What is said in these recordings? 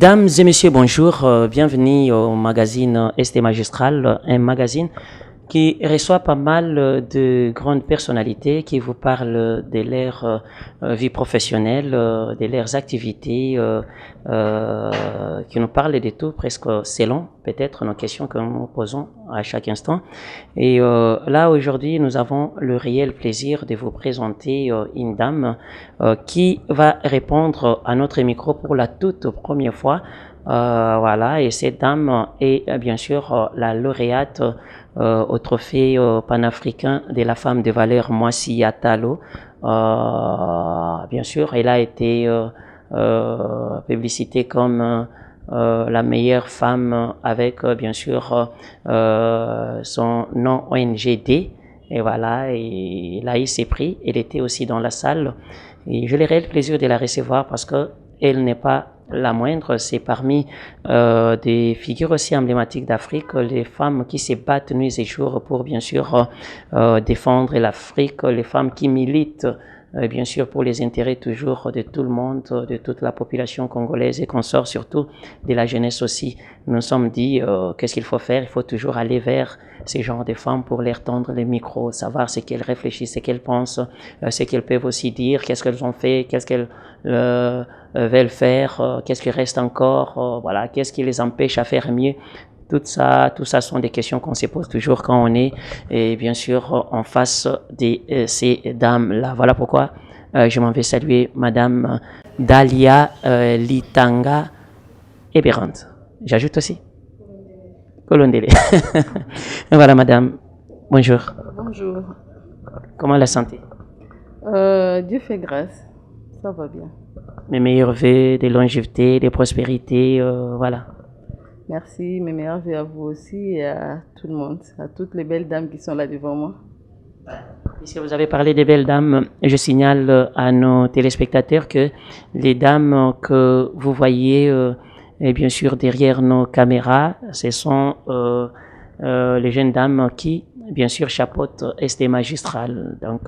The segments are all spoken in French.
Mesdames et messieurs, bonjour. Bienvenue au magazine ST Magistral, un magazine qui reçoit pas mal de grandes personnalités qui vous parlent de leur vie professionnelle, de leurs activités, qui nous parlent de tout, presque selon peut-être nos questions que nous posons à chaque instant. Et là, aujourd'hui, nous avons le réel plaisir de vous présenter une dame qui va répondre à notre micro pour la toute première fois. Voilà, et cette dame est bien sûr la lauréate au trophée panafricain de la femme de valeur Moissi Yatalo. Bien sûr, elle a été publicitée comme la meilleure femme avec bien sûr son nom ONGD. Et voilà, et elle a eu ses prix. Elle était aussi dans la salle. Et je l'ai réel plaisir de la recevoir parce que elle n'est pas la moindre, c'est parmi des figures aussi emblématiques d'Afrique, les femmes qui se battent nuit et jour pour bien sûr défendre l'Afrique, les femmes qui militent bien sûr pour les intérêts toujours de tout le monde, de toute la population congolaise et qu'on sort surtout de la jeunesse aussi. Nous nous sommes dit qu'est-ce qu'il faut faire, il faut toujours aller vers ces genres de femmes pour leur tendre les micros, savoir ce qu'elles réfléchissent, ce qu'elles pensent, ce qu'elles peuvent aussi dire, qu'est-ce qu'elles ont fait, qu'est-ce qu'elles veulent faire, qu'est-ce qui reste encore, voilà, qu'est-ce qui les empêche à faire mieux. Tout ça sont des questions qu'on se pose toujours quand on est, et bien sûr, en face de ces dames-là. Voilà pourquoi je m'en vais saluer Madame Dalia Litanga Eberand. J'ajoute aussi Colondele. Voilà, Madame. Bonjour. Bonjour. Comment la santé? Dieu fait grâce. Ça va bien. Mes meilleurs vœux de longévité, de prospérité, voilà. Merci, mes meilleurs vœux à vous aussi et à tout le monde, à toutes les belles dames qui sont là devant moi. Puisque vous avez parlé des belles dames, je signale à nos téléspectateurs que les dames que vous voyez, et bien sûr derrière nos caméras, ce sont les jeunes dames qui, bien sûr, chapeautent ST Magistral. Donc,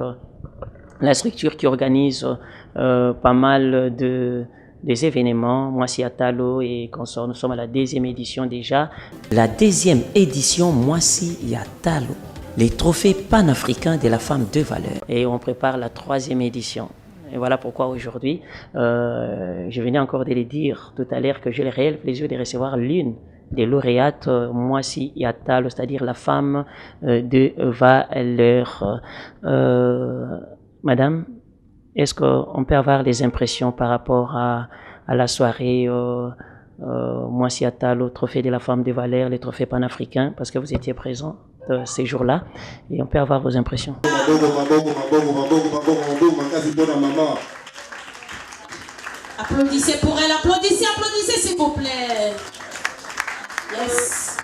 la structure qui organise pas mal des événements, Moissi Yatalo et consorts. Nous sommes à la 2e édition déjà. La 2e édition Moissi Yatalo, les trophées panafricains de la femme de valeur. Et on prépare la 3e édition. Et voilà pourquoi aujourd'hui, je venais encore de le dire tout à l'heure que j'ai le réel plaisir de recevoir l'une des lauréates Moissi Yatalo, c'est-à-dire la femme de valeur. Madame, est-ce qu'on peut avoir des impressions par rapport à la soirée Moissi Yatalo, trophée de la femme de valeur, les trophées panafricains, parce que vous étiez présent ces jours-là, et on peut avoir vos impressions. Applaudissez pour elle, applaudissez, applaudissez s'il vous plaît. Yes.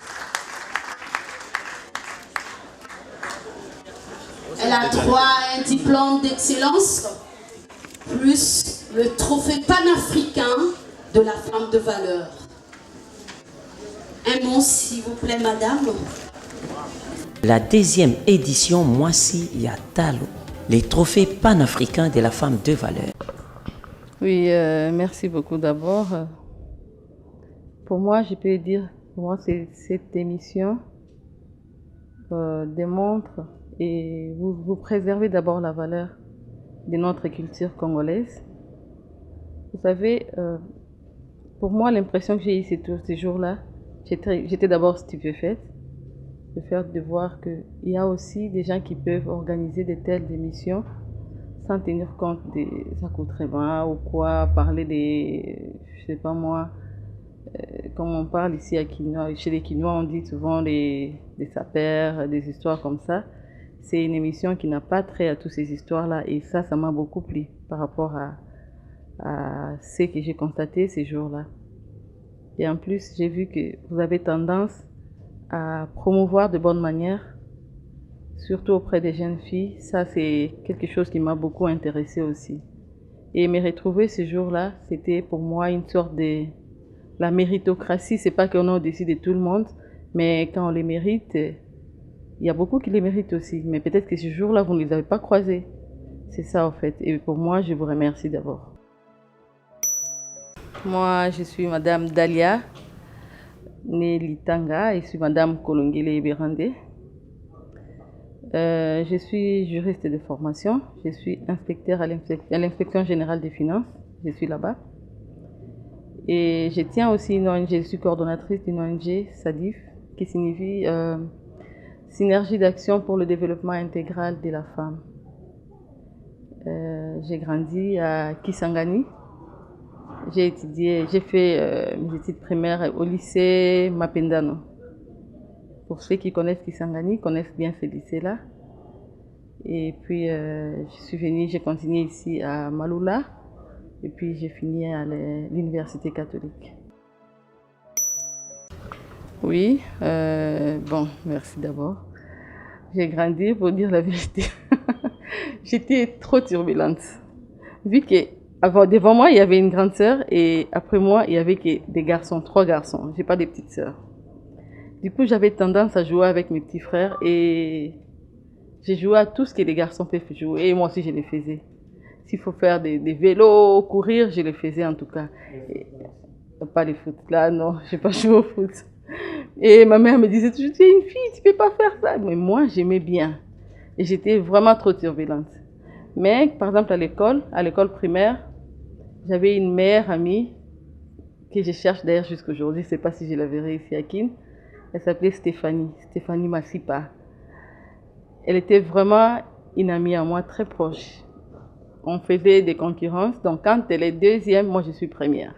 Elle a droit à un diplôme d'excellence, plus le trophée panafricain de la femme de valeur. Un mot s'il vous plaît, madame. La 2e édition Moissi Yatalo, les trophées panafricains de la femme de valeur. Oui, merci beaucoup d'abord. Pour moi, je peux dire, pour moi, cette émission démontre et vous préservez d'abord la valeur de notre culture congolaise. Vous savez, pour moi, l'impression que j'ai eue ces jours-là, j'étais d'abord stupéfaite de voir qu'il y a aussi des gens qui peuvent organiser de telles émissions sans tenir compte des accoutrements ou quoi, parler des, je sais pas moi, comme on parle ici à Quinois, chez les Quinois, on dit souvent des sapeurs, des histoires comme ça. C'est une émission qui n'a pas trait à toutes ces histoires-là et ça m'a beaucoup plu par rapport à ce que j'ai constaté ces jours-là. Et en plus, j'ai vu que vous avez tendance à promouvoir de bonnes manières, surtout auprès des jeunes filles. Ça, c'est quelque chose qui m'a beaucoup intéressée aussi. Et me retrouver ce jour-là, c'était pour moi une sorte de... La méritocratie, c'est pas qu'on est au-dessus de tout le monde, mais quand on les mérite, il y a beaucoup qui les méritent aussi. Mais peut-être que ce jour-là, vous ne les avez pas croisés. C'est ça, en fait. Et pour moi, je vous remercie d'abord. Moi, je suis Madame Dalia Nelitanga et je suis Madame Kolongele Berande. Je suis juriste de formation. Je suis inspecteur à l'inspection générale des finances. Je suis là-bas. Et je tiens aussi une ONG, je suis coordonnatrice d'une ONG, SADIF, qui signifie Synergie d'action pour le développement intégral de la femme. J'ai grandi à Kisangani. J'ai fait mes études primaires au lycée Mapendano. Pour ceux qui connaissent Kisangani, connaissent bien ce lycée-là. Et puis, j'ai continué ici à Maloula. Et puis, j'ai fini à l'université catholique. Oui, bon, merci d'abord. J'ai grandi, pour dire la vérité. J'étais trop turbulente. Vu que devant moi, il y avait une grande sœur et après moi, il y avait que des garçons, 3 garçons. J'ai pas de petites sœurs. Du coup, j'avais tendance à jouer avec mes petits frères et j'ai joué à tout ce que les garçons peuvent jouer et moi aussi, je les faisais. S'il faut faire des vélos, courir, je les faisais en tout cas. Et, pas les foot. Là, non, j'ai pas joué au foot. Et ma mère me disait toujours, tu es une fille, tu peux pas faire ça. Mais moi, j'aimais bien. Et j'étais vraiment trop turbulente. Mais, par exemple, à l'école primaire, j'avais une meilleure amie que je cherche d'ailleurs jusqu'à aujourd'hui. Je ne sais pas si je la verrai ici à Kin. Elle s'appelait Stéphanie Massipa. Elle était vraiment une amie à moi très proche. On faisait des concurrences. Donc, quand elle est deuxième, moi, je suis première.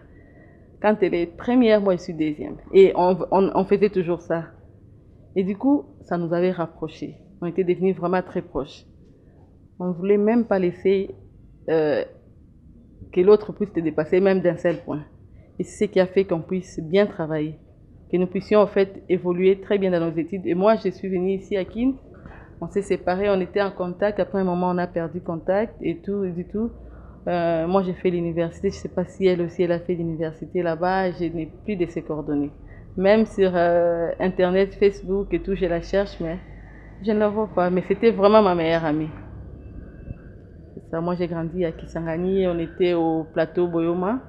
Quand elle est première, moi, je suis deuxième. Et on faisait toujours ça. Et du coup, ça nous avait rapprochés. On était devenus vraiment très proches. On ne voulait même pas laisser que l'autre puisse te dépasser, même d'un seul point. Et c'est ce qui a fait qu'on puisse bien travailler. Que nous puissions, en fait, évoluer très bien dans nos études. Et moi, je suis venue ici à Kin. On s'est séparés, on était en contact. Après un moment, on a perdu contact et tout, et du tout. Moi, j'ai fait l'université. Je ne sais pas si elle aussi, elle a fait l'université là-bas. Je n'ai plus de ses coordonnées. Même sur Internet, Facebook et tout, je la cherche, mais je ne la vois pas. Mais c'était vraiment ma meilleure amie. Ça, moi, j'ai grandi à Kisangani. On était au plateau Boyoma,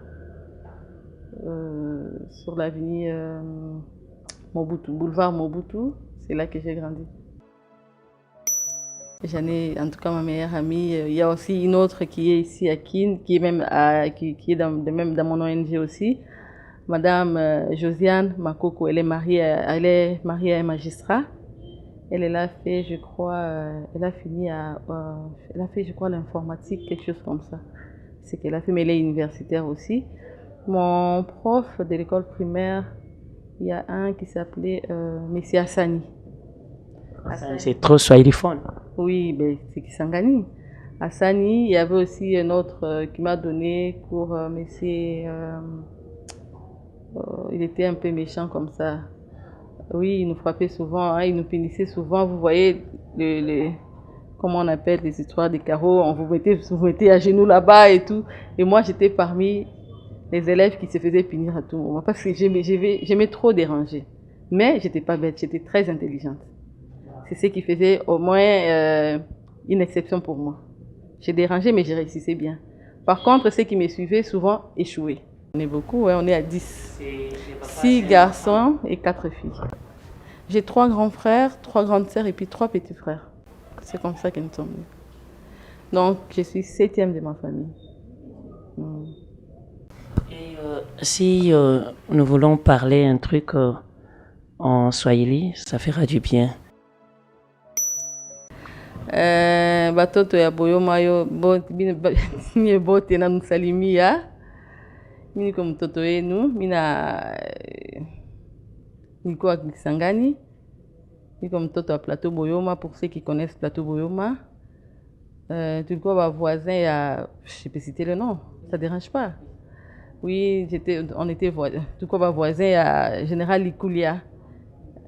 sur l'avenue Mobutu, boulevard Mobutu. C'est là que j'ai grandi. J'en ai, en tout cas, ma meilleure amie. Il y a aussi une autre qui est ici à Kin, qui est même même dans mon ONG aussi. Madame Josiane Makoko, elle est mariée à un magistrat. Elle a fait, je crois, elle a fait, je crois, l'informatique, quelque chose comme ça. C'est qu'elle a fait, mais elle est universitaire aussi. Mon prof de l'école primaire, il y a un qui s'appelait Messie Hassani. C'est trop swahiliphone. Oui, ben, c'est Kisangani. Hassani, il y avait aussi un autre qui m'a donné cours, mais il était un peu méchant comme ça. Oui, il nous frappait souvent, hein, il nous punissait souvent. Vous voyez, comment on appelle les histoires des carreaux, on vous mettait à genoux là-bas et tout. Et moi, j'étais parmi les élèves qui se faisaient punir à tout moment parce que j'aimais trop déranger. Mais j'étais pas bête, j'étais très intelligente. C'est ce qui faisait au moins une exception pour moi. J'ai dérangé, mais j'ai réussi bien. Par contre, ceux qui me suivaient souvent échouaient. On est beaucoup, ouais, on est à 10. 6 garçons et 4 filles. J'ai 3 grands frères, 3 grandes sœurs et puis 3 petits frères. C'est comme ça que nous sommes nés. Donc, je suis 7e de ma famille. Et si nous voulons parler un truc en swahili, ça fera du bien. Batoto ya Boyoma yo bote na nusalimia. Mimi niko mtoto wenu, nilikuwa Kisangani, niko mtoto wa Plateau Boyoma. Pour ceux qui connaissent Plateau Boyoma, tulikuwa voisins ya, je peux citer le nom, ça dérange pas. Oui, on était voisins, tulikuwa voisins ya Général Likulia,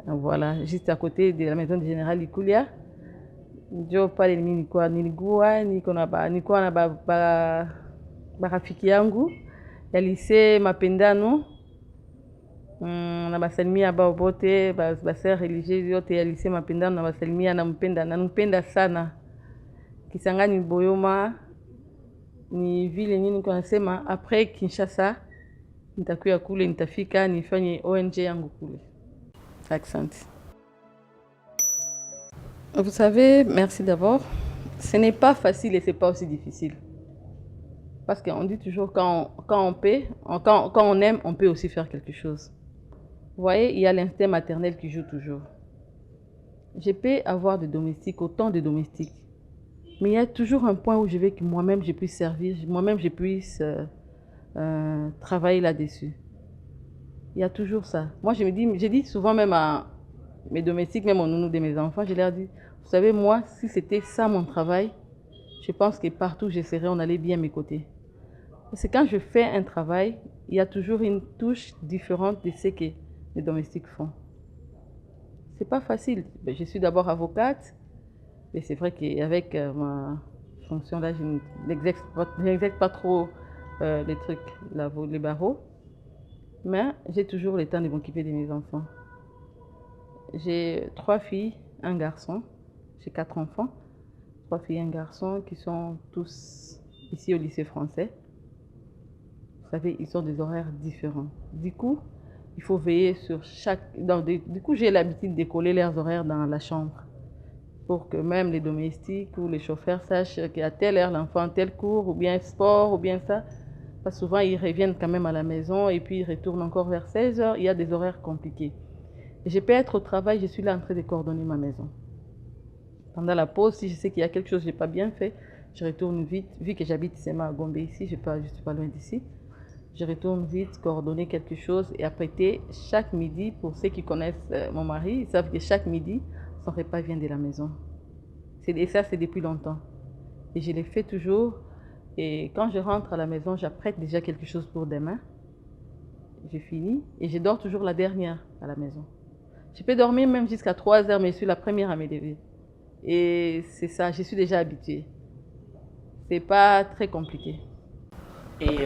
voilà, juste à côté de la maison de Général Likulia. Ndio pale nilikuwa nilikuwa na barafiki yangu ya lycée Mapendano, na basalimia bao bote baseur religieux yote ya lycée Mapendano, na basalimia, nampenda sana. Kisangani Boyoma ni vile nyingi, niko nasema après Kinshasa nitakuya kule, nitafika nifanye ONG yangu kule. Asante. Vous savez, merci d'abord. Ce n'est pas facile et c'est pas aussi difficile. Parce qu'on dit toujours quand on aime, on peut aussi faire quelque chose. Vous voyez, il y a l'instinct maternel qui joue toujours. Je peux avoir des domestiques, autant de domestiques. Mais il y a toujours un point où je veux que moi-même je puisse servir, moi-même je puisse travailler là-dessus. Il y a toujours ça. Moi, je dis souvent même à mes domestiques, même aux nounous de mes enfants, je leur dis, vous savez, moi, si c'était ça mon travail, je pense que partout où je serais, on allait bien m'écouter. Parce que quand je fais un travail, il y a toujours une touche différente de ce que les domestiques font. C'est pas facile. Je suis d'abord avocate, mais c'est vrai qu'avec ma fonction là, je n'exerce pas trop les trucs, les barreaux. Mais j'ai toujours le temps de m'occuper de mes enfants. J'ai 3 filles, un garçon. J'ai 4 enfants. 3 filles et un garçon qui sont tous ici au lycée français. Vous savez, ils ont des horaires différents. Du coup, il faut veiller sur chaque... Du coup, j'ai l'habitude de coller leurs horaires dans la chambre pour que même les domestiques ou les chauffeurs sachent qu'à telle heure, l'enfant a tel cours, ou bien sport, ou bien ça. Parce que souvent, ils reviennent quand même à la maison et puis ils retournent encore vers 16 heures. Il y a des horaires compliqués. Et je peux être au travail, je suis là en train de coordonner ma maison. Pendant la pause, si je sais qu'il y a quelque chose que je n'ai pas bien fait, je retourne vite. Vu que j'habite seulement à Gombe ici, je ne suis pas loin d'ici. Je retourne vite, coordonner quelque chose et apprêter chaque midi, pour ceux qui connaissent mon mari, ils savent que chaque midi, son repas vient de la maison. Et ça, c'est depuis longtemps. Et je le fais toujours. Et quand je rentre à la maison, j'apprête déjà quelque chose pour demain. Je finis et je dors toujours la dernière à la maison. Je peux dormir même jusqu'à 3 heures, mais je suis la première à me lever. Et c'est ça, je suis déjà habituée. C'est pas très compliqué. Et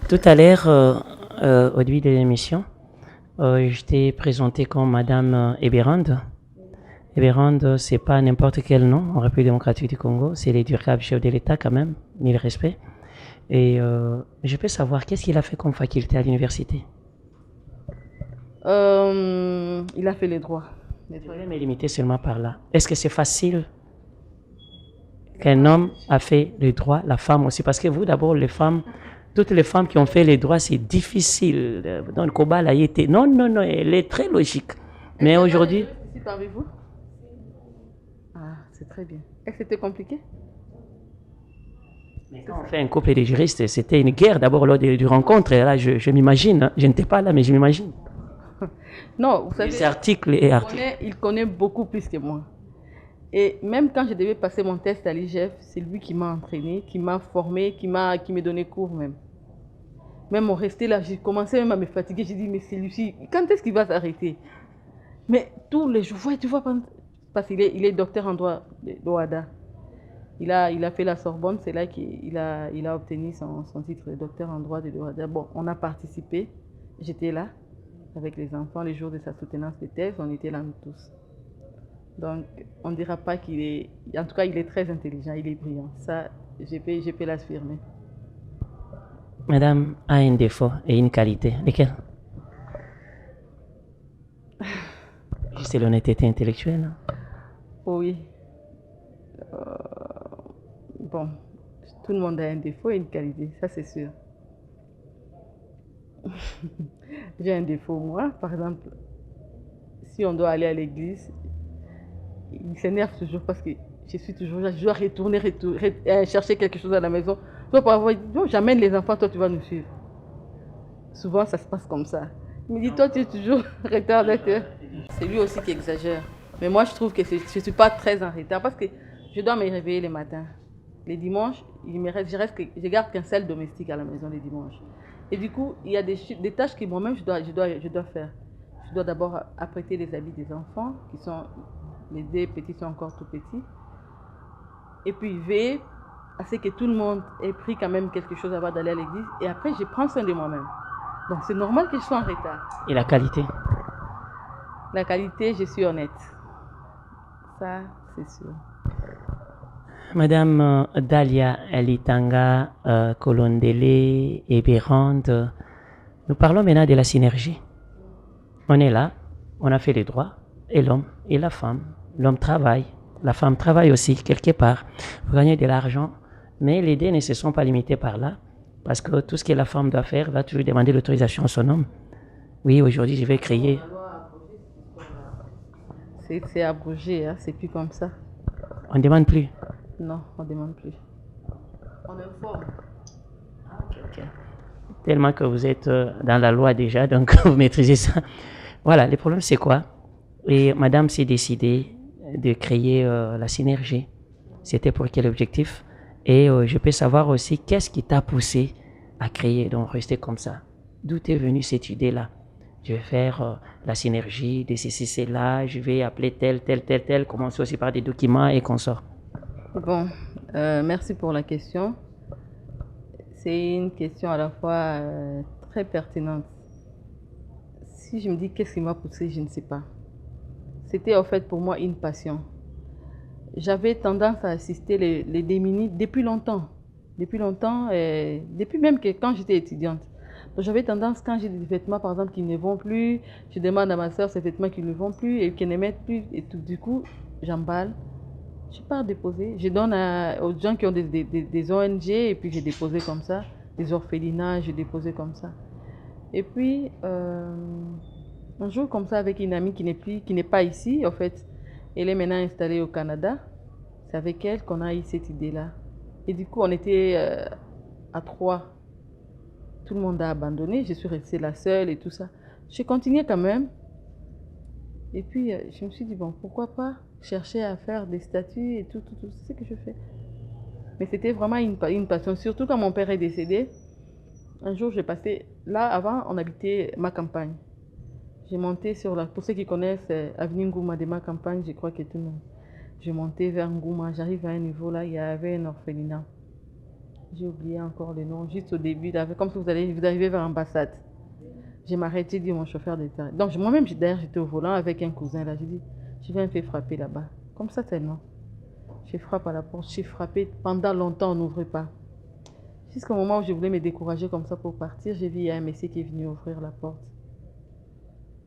tout à l'heure, au début de l'émission, je t'ai présenté comme Madame Eberande. Eberande, c'est pas n'importe quel nom en République démocratique du Congo, c'est l'éducable chef de l'État quand même, mille respects. Et je peux savoir qu'est-ce qu'il a fait comme faculté à l'université? Il a fait les droits. Le problème est limité seulement par là. Est-ce que c'est facile qu'un homme a fait les droits, la femme aussi? Parce que vous, d'abord, les femmes, toutes les femmes qui ont fait les droits, c'est difficile. Donc, Kobal a été... Non, elle est très logique. Mais aujourd'hui... Ici parmi vous? Ah, c'est très bien. Est-ce que c'était compliqué? Mais quand on fait un couple de juristes, c'était une guerre d'abord lors du rencontre. Et là, je m'imagine, je n'étais pas là, mais je m'imagine. Non, vous savez, il connaît beaucoup plus que moi. Et même quand je devais passer mon test à l'IGF, c'est lui qui m'a entraîné, qui m'a formé, qui me donnait cours même. Même on restait là, j'ai commencé même à me fatiguer. J'ai dit, mais c'est Lucie, quand est-ce qu'il va s'arrêter? Mais tous les jours, tu vois, parce qu'il est docteur en droit de l'OADA. Il a fait la Sorbonne, c'est là qu'il a obtenu son titre de docteur en droit de l'OADA. Bon, on a participé, j'étais là avec les enfants, les jours de sa soutenance de thèse, on était là nous tous. Donc, on ne dira pas qu'il est... En tout cas, il est très intelligent, il est brillant. Ça, je peux l'affirmer. Madame a un défaut et une qualité. Lesquels? C'est l'honnêteté intellectuelle. Oui. Bon, tout le monde a un défaut et une qualité, ça c'est sûr. J'ai un défaut, moi, par exemple, si on doit aller à l'église, il s'énerve toujours parce que je suis toujours là, je dois retourner chercher quelque chose à la maison. Toi, par exemple, j'amène les enfants, toi tu vas nous suivre. Souvent, ça se passe comme ça. Il me dit, toi tu es toujours retardataire. C'est lui aussi qui exagère. Mais moi, je trouve que je ne suis pas très en retard parce que je dois me réveiller les matins. Les dimanches, je garde qu'un seul domestique à la maison les dimanches. Et du coup, il y a des tâches que moi-même je dois faire. Je dois d'abord apprêter les habits des enfants, les 2 petits sont encore tout petits. Et puis veiller à ce que tout le monde ait pris quand même quelque chose avant d'aller à l'église. Et après, je prends soin de moi-même. Donc c'est normal que je sois en retard. Et la qualité? La qualité, je suis honnête. Ça, c'est sûr. Madame Dalia Elitanga Kolondele Eberande, Nous parlons maintenant de la synergie. On est là, on a fait les droits, et l'homme et la femme. L'homme travaille, la femme travaille aussi quelque part pour gagner de l'argent, mais les deux ne se sont pas limités par là, parce que tout ce que la femme doit faire va toujours demander l'autorisation à son homme. Oui, aujourd'hui, je vais créer. C'est abrogé, hein? C'est plus comme ça. On ne demande plus. Non, on ne demande plus. On informe. Okay. Tellement que vous êtes dans la loi déjà, donc vous maîtrisez ça. Voilà, le problème c'est quoi? Et madame s'est décidée de créer la synergie. C'était pour quel objectif? Et je peux savoir aussi qu'est-ce qui t'a poussé à créer, donc rester comme ça. D'où est venue cette idée-là? Je vais faire la synergie de ceci, cela, je vais appeler tel, commencer aussi par des documents et qu'on sort. Bon, merci pour la question. C'est une question à la fois très pertinente. Si je me dis qu'est-ce qui m'a poussé, je ne sais pas. C'était en fait pour moi une passion. J'avais tendance à assister les démunis depuis longtemps. Depuis même que quand j'étais étudiante. Donc j'avais tendance, quand j'ai des vêtements par exemple qui ne vont plus, je demande à ma soeur ces vêtements qui ne vont plus et qui ne mettent plus. Et tout, du coup, j'emballe. Je pars déposer. Je donne aux gens qui ont des ONG et puis j'ai déposé comme ça. Des orphelinats, j'ai déposé comme ça. Et puis, un jour comme ça avec une amie qui n'est pas ici, en fait, elle est maintenant installée au Canada. C'est avec elle qu'on a eu cette idée-là. Et du coup, on était à 3. Tout le monde a abandonné. Je suis restée la seule et tout ça. J'ai continué quand même. Et puis, je me suis dit, bon, pourquoi pas chercher à faire des statuts et tout. C'est ce que je fais. Mais c'était vraiment une passion. Surtout quand mon père est décédé. Un jour, j'ai passé... Là, avant, on habitait ma campagne. J'ai monté sur la... Pour ceux qui connaissent Avenue Ngouma de ma campagne, je crois que tout le monde... J'ai monté vers Ngouma. J'arrive à un niveau là, il y avait un orphelinat. J'ai oublié encore le nom. Juste au début, comme si vous arrivez vers l'ambassade. J'ai m'arrêté, j'ai dit mon chauffeur de terrain. Donc moi-même, d'ailleurs, j'étais au volant avec un cousin là. J'ai dit, je vais un peu frapper là-bas. Comme ça tellement. Je frappe à la porte. J'ai frappé pendant longtemps, on n'ouvrait pas. Jusqu'au moment où je voulais me décourager comme ça pour partir, j'ai vu il y a un monsieur qui est venu ouvrir la porte.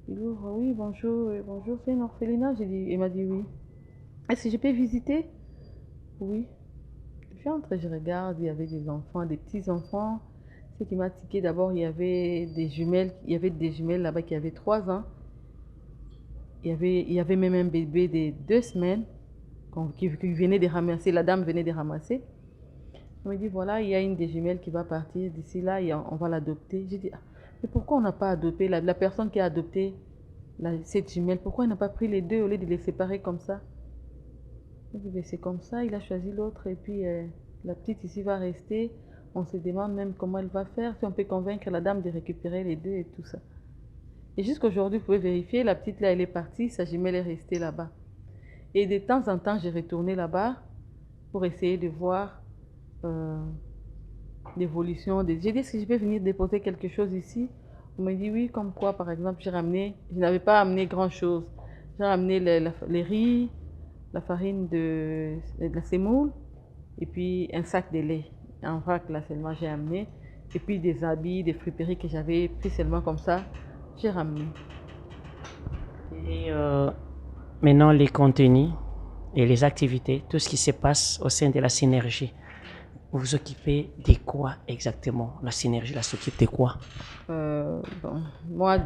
Il ouvre, oui, bonjour, bonjour, c'est un orphelinat. Il m'a dit oui. Est-ce que je peux visiter? Oui. J'entre, je regarde, il y avait des enfants, des petits-enfants. Ce qui m'a tiqué d'abord, il y avait des jumelles là-bas qui avaient 3 ans. Il y avait même un bébé de 2 semaines qui venait de ramasser, la dame venait de ramasser. On me dit, voilà, il y a une des jumelles qui va partir d'ici là, on va l'adopter. J'ai dit, ah, mais pourquoi on n'a pas adopté la personne qui a adopté cette jumelle, pourquoi elle n'a pas pris les deux au lieu de les séparer comme ça? C'est comme ça, il a choisi l'autre et puis la petite ici va rester. On se demande même comment elle va faire, si on peut convaincre la dame de récupérer les deux et tout ça. Et jusqu'aujourd'hui, vous pouvez vérifier, la petite là, elle est partie, sa jumelle est restée là-bas. Et de temps en temps, j'ai retourné là-bas pour essayer de voir l'évolution. J'ai dit, est-ce que je peux venir déposer quelque chose ici? On m'a dit oui, comme quoi, par exemple, je n'avais pas amené grand-chose. J'ai ramené les riz, la farine de la semoule et puis un sac de lait. En vrac, là seulement j'ai amené. Et puis des habits, des friperies que j'avais pris seulement comme ça, j'ai ramené. Et maintenant, les contenus et les activités, tout ce qui se passe au sein de la synergie, vous vous occupez de quoi exactement? La synergie, elle s'occupe de quoi? Bon, moi,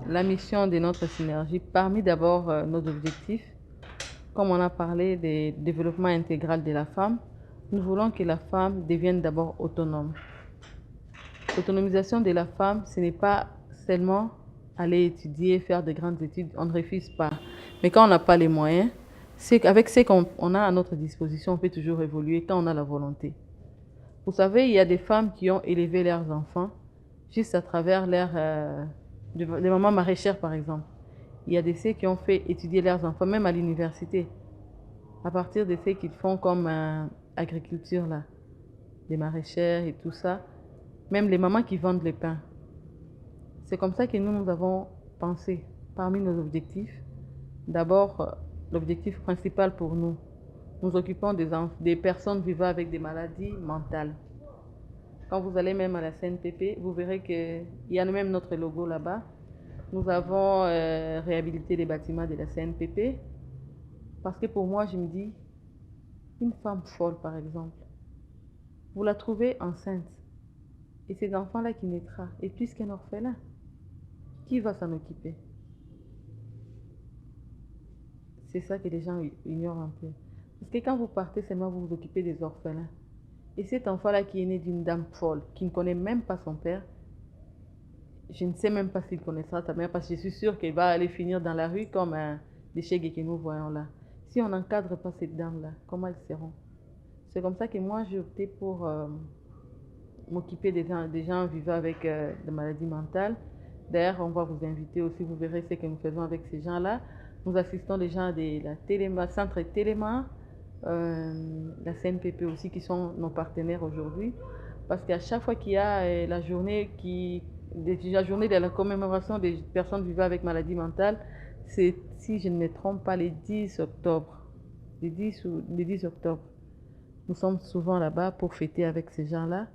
la mission de notre synergie, parmi d'abord nos objectifs, comme on a parlé du développement intégral de la femme, nous voulons que la femme devienne d'abord autonome. L'autonomisation de la femme, ce n'est pas seulement aller étudier, faire de grandes études, on ne refuse pas. Mais quand on n'a pas les moyens, avec ce qu'on a à notre disposition, on peut toujours évoluer quand on a la volonté. Vous savez, il y a des femmes qui ont élevé leurs enfants juste à travers des mamans maraîchères par exemple. Il y a ceux qui ont fait étudier leurs enfants, même à l'université, à partir de ce qu'ils font comme agriculture, là, des maraîchères et tout ça. Même les mamans qui vendent le pain. C'est comme ça que nous avons pensé, parmi nos objectifs. D'abord, l'objectif principal pour nous occupons des personnes vivant avec des maladies mentales. Quand vous allez même à la CNPP, vous verrez qu'il y a même notre logo là-bas. Nous avons réhabilité les bâtiments de la CNPP parce que pour moi, je me dis, une femme folle par exemple, vous la trouvez enceinte et cet enfant-là qui naîtra est plus qu'un orphelin. Qui va s'en occuper? C'est ça que les gens ignorent un peu. Parce que quand vous partez seulement, vous vous occupez des orphelins. Et cet enfant-là qui est né d'une dame folle, qui ne connaît même pas son père, je ne sais même pas s'il connaîtra sa mère, parce que je suis sûre qu'elle va aller finir dans la rue comme des chèques que nous voyons là. Si on n'encadre pas cette dame-là, comment elles seront? C'est comme ça que moi, j'ai opté pour m'occuper des gens vivant avec des maladies mentales. D'ailleurs, on va vous inviter aussi, vous verrez ce que nous faisons avec ces gens-là. Nous assistons les gens de la Téléma, Centre Téléma, la CNPP aussi, qui sont nos partenaires aujourd'hui. Parce qu'à chaque fois qu'il y a la journée de la commémoration des personnes vivant avec maladie mentale, c'est, si je ne me trompe pas, les 10 octobre. Les 10 octobre. Nous sommes souvent là-bas pour fêter avec ces gens-là.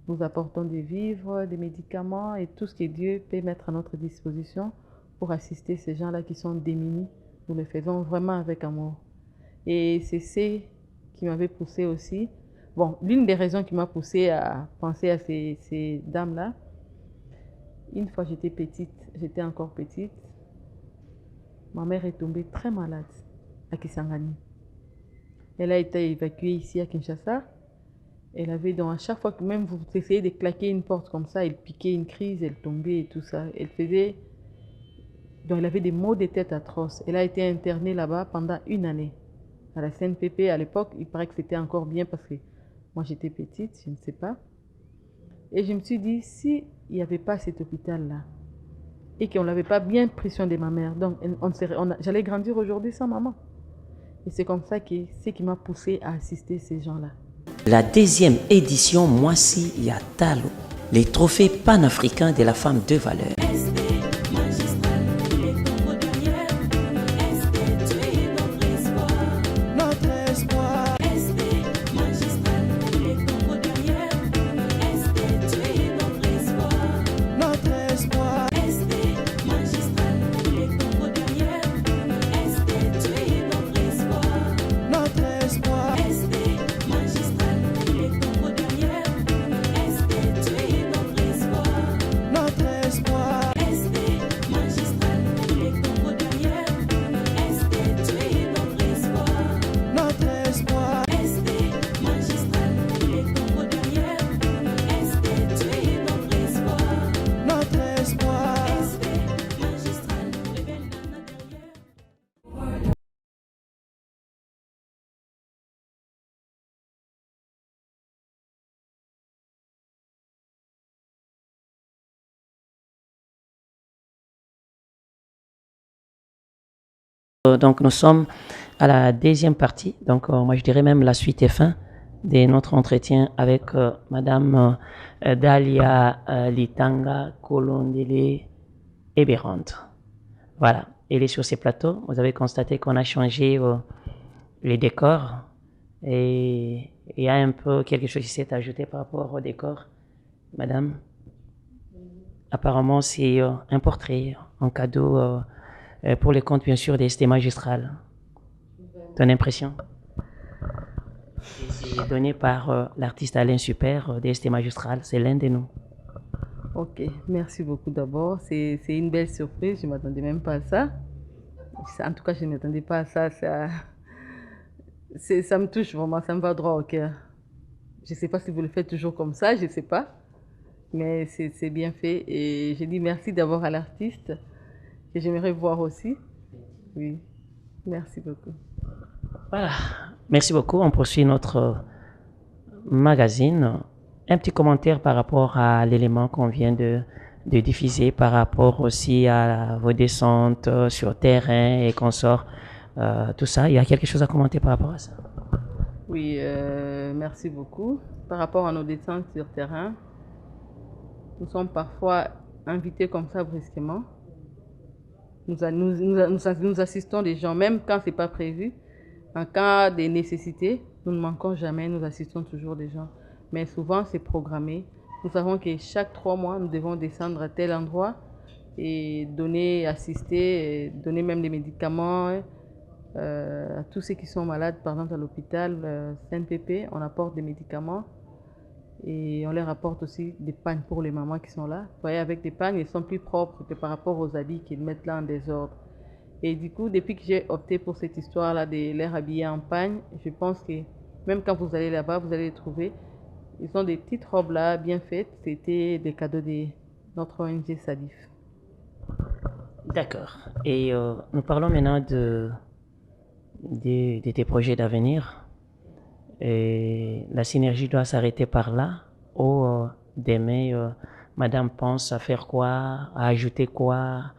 Nous apportons des vivres, des médicaments et tout ce que Dieu peut mettre à notre disposition pour assister ces gens-là qui sont démunis. Nous le faisons vraiment avec amour. Et c'est ce qui m'avait poussé aussi. Bon, l'une des raisons qui m'a poussé à penser à ces dames-là, une fois j'étais encore petite, ma mère est tombée très malade à Kisangani. Elle a été évacuée ici à Kinshasa. Elle avait donc à chaque fois que même vous essayez de claquer une porte comme ça, elle piquait une crise, elle tombait et tout ça. Donc elle avait des maux de tête atroces. Elle a été internée là-bas pendant 1 année. À la CNPP à l'époque, il paraît que c'était encore bien parce que moi j'étais petite, je ne sais pas. Et je me suis dit, si il n'y avait pas cet hôpital-là et qu'on n'avait pas bien pris soin de ma mère, donc j'allais grandir aujourd'hui sans maman. Et c'est comme ça que c'est qui m'a poussée à assister ces gens-là. La 2e édition Mwasi Yatalo, les trophées panafricains de la femme de valeur. Donc nous sommes à la 2e partie, donc moi je dirais même la suite et fin de notre entretien avec Madame Dalia Litanga Kolondele Eberante. Voilà, elle est sur ces plateaux. Vous avez constaté qu'on a changé les décors et il y a un peu quelque chose qui s'est ajouté par rapport au décor. Madame, apparemment c'est un portrait, un cadeau pour le compte bien sûr des ST magistrales. Ton impression? C'est donné par l'artiste Alain Super des ST magistrales, c'est l'un de nous. Ok, merci beaucoup d'abord. C'est une belle surprise, je ne m'attendais même pas à ça. En tout cas, je ne m'attendais pas à ça. Ça me touche vraiment, ça me va droit au cœur. Je ne sais pas si vous le faites toujours comme ça, je ne sais pas. Mais c'est bien fait. Et je dis merci d'abord à l'artiste, que j'aimerais voir aussi. Oui, merci beaucoup. Voilà, merci beaucoup. On poursuit notre magazine. Un petit commentaire par rapport à l'élément qu'on vient de diffuser, par rapport aussi à vos descentes sur terrain et consorts, tout ça. Il y a quelque chose à commenter par rapport à ça? Oui, merci beaucoup. Par rapport à nos descentes sur terrain, nous sommes parfois invités comme ça brusquement. Nous assistons les gens, même quand ce n'est pas prévu. En cas de nécessité, nous ne manquons jamais, nous assistons toujours les gens. Mais souvent, c'est programmé. Nous savons que chaque 3 mois, nous devons descendre à tel endroit et donner, assister, et donner même des médicaments à tous ceux qui sont malades. Par exemple, à l'hôpital CNPP, on apporte des médicaments et on leur apporte aussi des pagnes pour les mamans qui sont là. Vous voyez, avec des pagnes, ils sont plus propres que par rapport aux habits qu'ils mettent là en désordre. Et du coup, depuis que j'ai opté pour cette histoire-là de les habiller en pagne, je pense que même quand vous allez là-bas, vous allez les trouver. Ils ont des petites robes là, bien faites. C'était des cadeaux de notre ONG Sadif. D'accord. Et nous parlons maintenant de tes projets d'avenir. Et la synergie doit s'arrêter par là. Ou demain, Madame pense à faire quoi, à ajouter quoi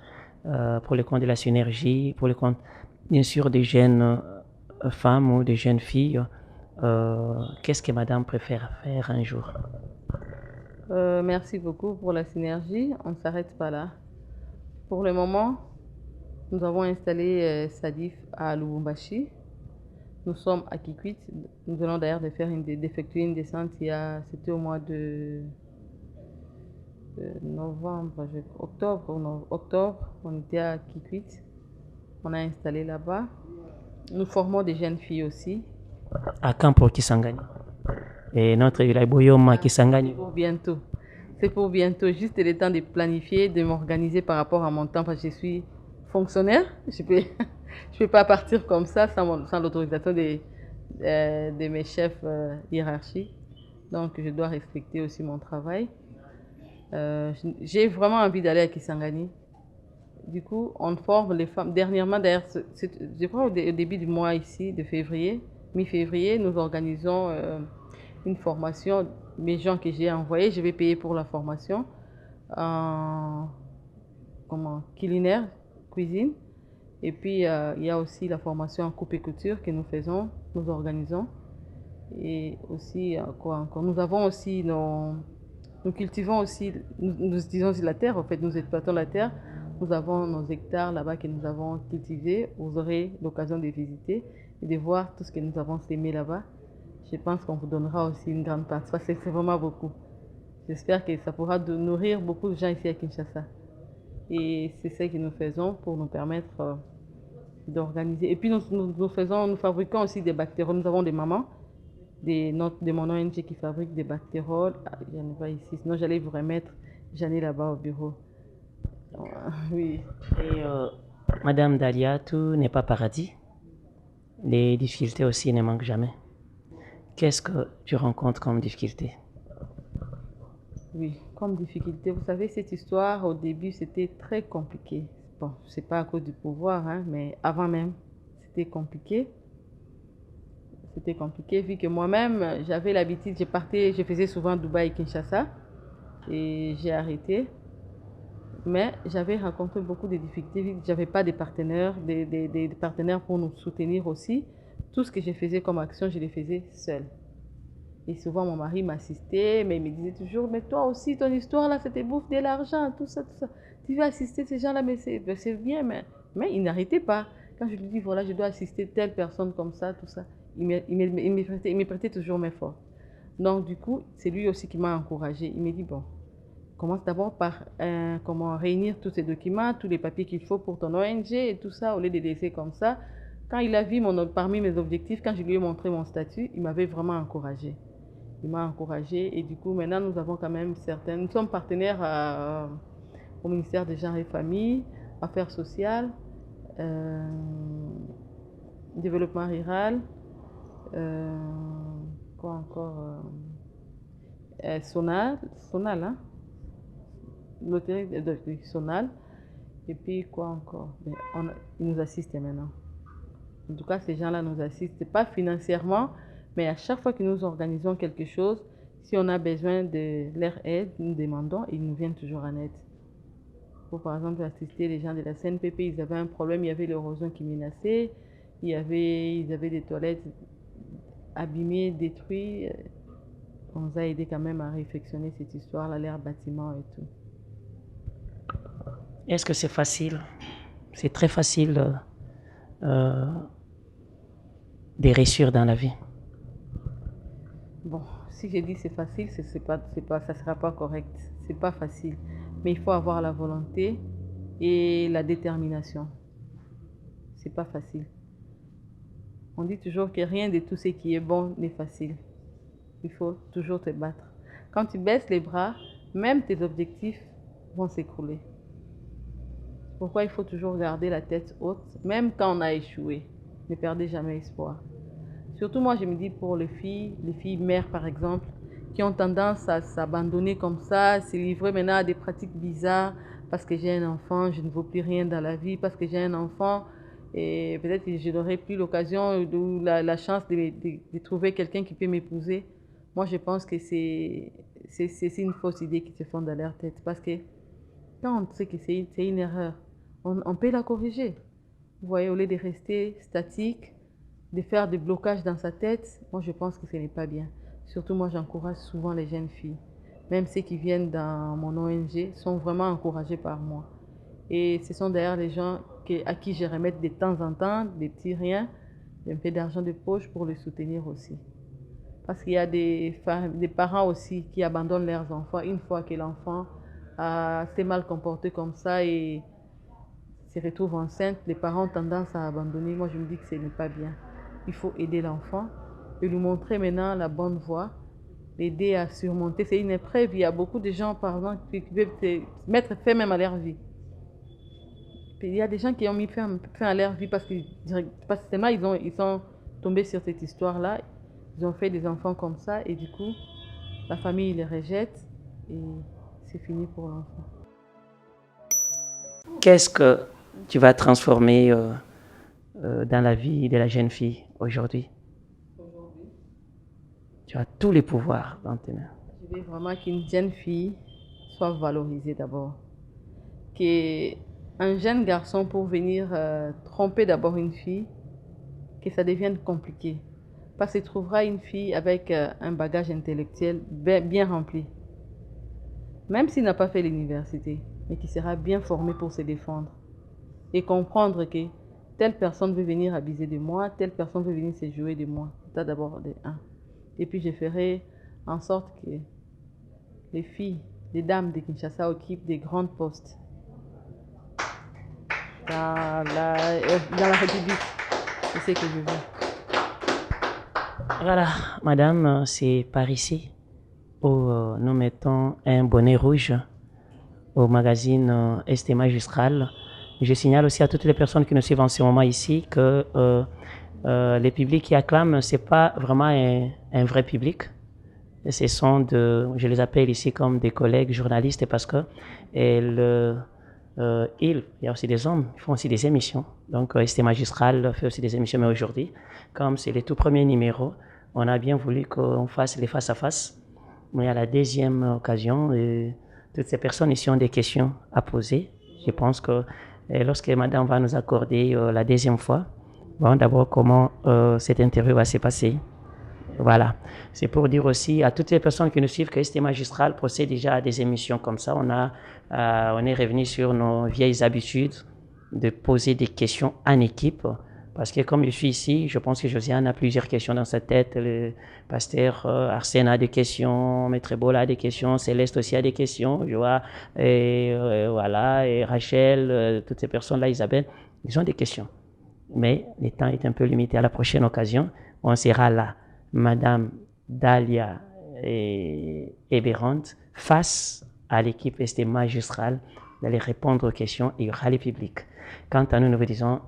pour le compte de la synergie, pour le compte, bien sûr, des jeunes femmes ou des jeunes filles. Qu'est-ce que Madame préfère faire un jour? Merci beaucoup pour la synergie. On ne s'arrête pas là. Pour le moment, nous avons installé Sadif à Lubumbashi. Nous sommes à Kikwit. Nous venons d'ailleurs d'effectuer une descente c'était au mois de novembre, octobre, on était à Kikwit. On a installé là-bas. Nous formons des jeunes filles aussi. À quand pour Kisangani? Et notre village Boyoma Kisangani? Pour bientôt. C'est pour bientôt. Juste le temps de planifier, de m'organiser par rapport à mon temps parce que je suis fonctionnaire. Je peux pas partir comme ça sans l'autorisation de mes chefs hiérarchiques. Donc, je dois respecter aussi mon travail. J'ai vraiment envie d'aller à Kisangani. Du coup, on forme les femmes. Dernièrement, d'ailleurs, je crois au début du mois ici, de février, mi-février, nous organisons une formation. Mes gens que j'ai envoyés, je vais payer pour la formation en culinaire, cuisine. Et puis, il y a aussi la formation en coupe et couture que nous faisons, nous organisons. Et aussi, quoi encore? Nous avons aussi nous cultivons aussi, nous utilisons aussi la terre, en fait, nous exploitons la terre. Nous avons nos hectares là-bas que nous avons cultivés. Vous aurez l'occasion de visiter et de voir tout ce que nous avons sémé là-bas. Je pense qu'on vous donnera aussi une grande part, parce que c'est vraiment beaucoup. J'espère que ça pourra nourrir beaucoup de gens ici à Kinshasa. Et c'est ce que nous faisons pour nous permettre d'organiser. Et puis nous fabriquons aussi des bactéroles. Nous avons des mamans de mon ONG qui fabriquent des bactéroles. Ah, il n'y en a pas ici, sinon j'allais vous remettre. J'en ai là-bas au bureau. Oui. Et Madame Dalia, tout n'est pas paradis. Les difficultés aussi ne manquent jamais. Qu'est-ce que tu rencontres comme difficulté? Oui, comme difficulté, vous savez, cette histoire, au début, c'était très compliqué. Bon, c'est pas à cause du pouvoir, hein, mais avant même, c'était compliqué. C'était compliqué, vu que moi-même, j'avais l'habitude, je faisais souvent Dubaï et Kinshasa, et j'ai arrêté. Mais j'avais rencontré beaucoup de difficultés, vu que j'avais pas de partenaires, des partenaires pour nous soutenir aussi. Tout ce que je faisais comme action, je le faisais seule. Et souvent, mon mari m'assistait, mais il me disait toujours, mais toi aussi, ton histoire là, c'était bouffe de l'argent, tout ça, tout ça. Tu veux assister ces gens-là, mais c'est bien, mais il n'arrêtait pas. Quand je lui dis, voilà, je dois assister telle personne comme ça, tout ça, il me prêtait toujours mes forces. Donc, du coup, c'est lui aussi qui m'a encouragée. Il me dit, bon, commence d'abord par comment réunir tous ces documents, tous les papiers qu'il faut pour ton ONG et tout ça, au lieu de laisser comme ça. Quand il a vu parmi mes objectifs, quand je lui ai montré mon statut, il m'avait vraiment encouragée. Il m'a encouragée et du coup, maintenant, nous avons quand même nous sommes partenaires au ministère des Genres et Familles, Affaires sociales, Développement rural, quoi encore, Sonal, hein? Loterie Sonal, et puis quoi encore? Ils nous assistent maintenant. En tout cas, ces gens-là nous assistent, pas financièrement, mais à chaque fois que nous organisons quelque chose, si on a besoin de leur aide, nous demandons et ils nous viennent toujours en aide. Pour par exemple assister les gens de la CNPP, ils avaient un problème, il y avait l'érosion qui menaçait, ils avaient des toilettes abîmées, détruites. On nous a aidé quand même à réfectionner cette histoire-là, leur bâtiment et tout. Est-ce que c'est facile? C'est très facile de réussir dans la vie. Bon, si j'ai dit c'est facile, ça sera pas correct. C'est pas facile. Mais il faut avoir la volonté et la détermination. C'est pas facile. On dit toujours que rien de tout ce qui est bon n'est facile. Il faut toujours te battre. Quand tu baisses les bras, même tes objectifs vont s'écrouler. Pourquoi il faut toujours garder la tête haute, même quand on a échoué. Ne perdez jamais espoir. Surtout moi, je me dis pour les filles mères par exemple, qui ont tendance à s'abandonner comme ça, se livrer maintenant à des pratiques bizarres, parce que j'ai un enfant, je ne vaux plus rien dans la vie, parce que j'ai un enfant, et peut-être que je n'aurai plus l'occasion ou la chance de trouver quelqu'un qui peut m'épouser. Moi, je pense que c'est une fausse idée qui se fonde dans leur tête, parce que quand on sait que c'est une erreur, on peut la corriger. Vous voyez, au lieu de rester statique, de faire des blocages dans sa tête, moi je pense que ce n'est pas bien. Surtout moi j'encourage souvent les jeunes filles. Même ceux qui viennent dans mon ONG sont vraiment encouragés par moi. Et ce sont d'ailleurs les gens à qui je remets de temps en temps des petits riens, un peu d'argent de poche pour les soutenir aussi. Parce qu'il y a des parents aussi qui abandonnent leurs enfants une fois que l'enfant s'est mal comporté comme ça et se retrouve enceinte. Les parents ont tendance à abandonner. Moi je me dis que ce n'est pas bien. Il faut aider l'enfant et lui montrer maintenant la bonne voie, l'aider à surmonter. C'est une épreuve. Il y a beaucoup de gens, par exemple, qui peuvent mettre fin même à leur vie. Puis il y a des gens qui ont mis fin à leur vie parce que seulement ils sont tombés sur cette histoire-là. Ils ont fait des enfants comme ça et du coup, la famille les rejette et c'est fini pour l'enfant. Qu'est-ce que tu vas transformer dans la vie de la jeune fille aujourd'hui? Tu as tous les pouvoirs dans tes mains. Je veux vraiment qu'une jeune fille soit valorisée d'abord. Qu'un jeune garçon pour venir tromper d'abord une fille, que ça devienne compliqué. Parce qu'il trouvera une fille avec un bagage intellectuel bien rempli. Même s'il n'a pas fait l'université, mais qui sera bien formé pour se défendre. Et comprendre que telle personne veut venir abuser de moi, telle personne veut venir se jouer de moi. Ça d'abord de un. Et puis je ferai en sorte que les filles, les dames de Kinshasa occupent des grands postes dans la République. C'est ce que je veux. Voilà, madame, c'est par ici où nous mettons un bonnet rouge au magazine ST Magistral. Je signale aussi à toutes les personnes qui nous suivent en ce moment ici que les publics qui acclament, ce n'est pas vraiment un vrai public. Ce sont je les appelle ici comme des collègues journalistes parce que il y a aussi des hommes, ils font aussi des émissions. Donc ST Magistral fait aussi des émissions, mais aujourd'hui, comme c'est les tout premiers numéros, on a bien voulu qu'on fasse les face-à-face. Mais à la deuxième occasion, toutes ces personnes ici ont des questions à poser. Je pense que lorsque madame va nous accorder la deuxième fois, bon, d'abord comment cette interview va se passer. Voilà. C'est pour dire aussi à toutes les personnes qui nous suivent que ST Magistral procède déjà à des émissions comme ça. On est revenu sur nos vieilles habitudes de poser des questions en équipe. Parce que comme je suis ici, je pense que Josiane a plusieurs questions dans sa tête. Le pasteur Arsène a des questions, Maître Bola a des questions, Céleste aussi a des questions, je vois, voilà, et Rachel, toutes ces personnes-là, Isabelle, ils ont des questions. Mais le temps est un peu limité. À la prochaine occasion, on sera là, Madame Dalia et Bérante, face à l'équipe ST Magistral, d'aller répondre aux questions et il y aura les publics. Quant à nous, nous vous disons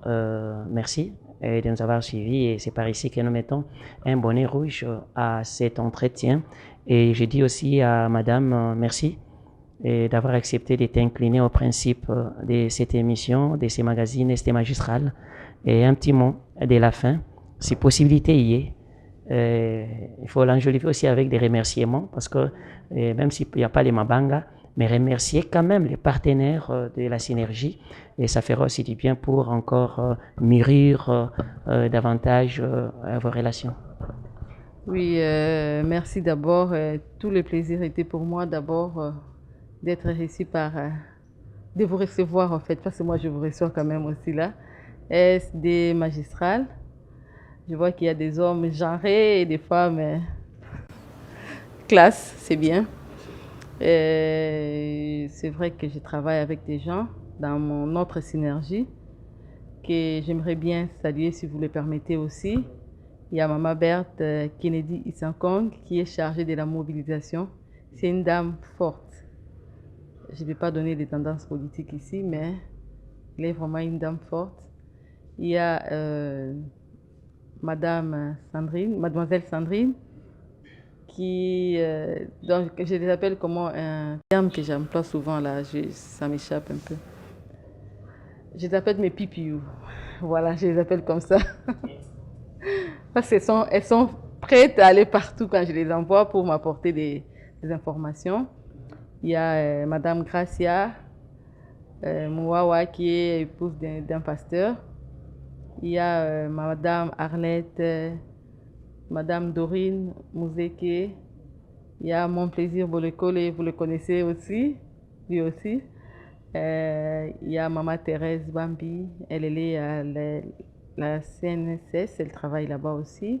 merci de nous avoir suivis et c'est par ici que nous mettons un bonnet rouge à cet entretien. Et je dis aussi à Madame merci d'avoir accepté d'être inclinée au principe de cette émission, de ces magazines ST Magistral. Et un petit mot de la fin, si possibilité y est, il faut l'enjoliver aussi avec des remerciements parce que même s'il n'y a pas les Mabanga, mais remercier quand même les partenaires de la synergie et ça fera aussi du bien pour encore mûrir davantage vos relations. Oui, merci d'abord. Tout le plaisir était pour moi d'abord d'être ici de vous recevoir en fait, parce que moi je vous reçois quand même aussi là. ST Magistral. Je vois qu'il y a des hommes genrés et des femmes classe, c'est bien. C'est vrai que je travaille avec des gens dans mon autre synergie que j'aimerais bien saluer si vous le permettez aussi. Il y a Maman Berthe Kennedy Isankong qui est chargée de la mobilisation. C'est une dame forte. Je ne vais pas donner des tendances politiques ici, mais elle est vraiment une dame forte. Il y a Mademoiselle Sandrine, qui, donc, je les appelle comment, un terme que j'emploie souvent là, ça m'échappe un peu. Je les appelle mes pipiou. Voilà, je les appelle comme ça. Parce qu'elles sont prêtes à aller partout quand je les envoie pour m'apporter des informations. Il y a Madame Gracia Mouawa qui est épouse d'un pasteur. Il y a Madame Arlette, Madame Dorine Mouzeke. Il y a Mon Plaisir Bolekole, vous le connaissez aussi, lui aussi. Il y a Maman Thérèse Bambi, elle est à la CNSS, elle travaille là-bas aussi.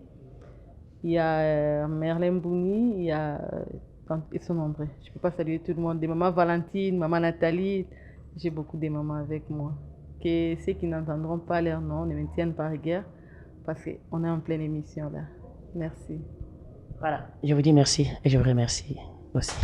Il y a Merlin Bouni, ils sont nombreux. Je ne peux pas saluer tout le monde. Des mamans Valentine, Maman Nathalie, j'ai beaucoup de mamans avec moi. Que ceux qui n'entendront pas leur nom ne me tiennent pas rigueur parce qu'on est en pleine émission là. Merci. Voilà, je vous dis merci et je vous remercie aussi.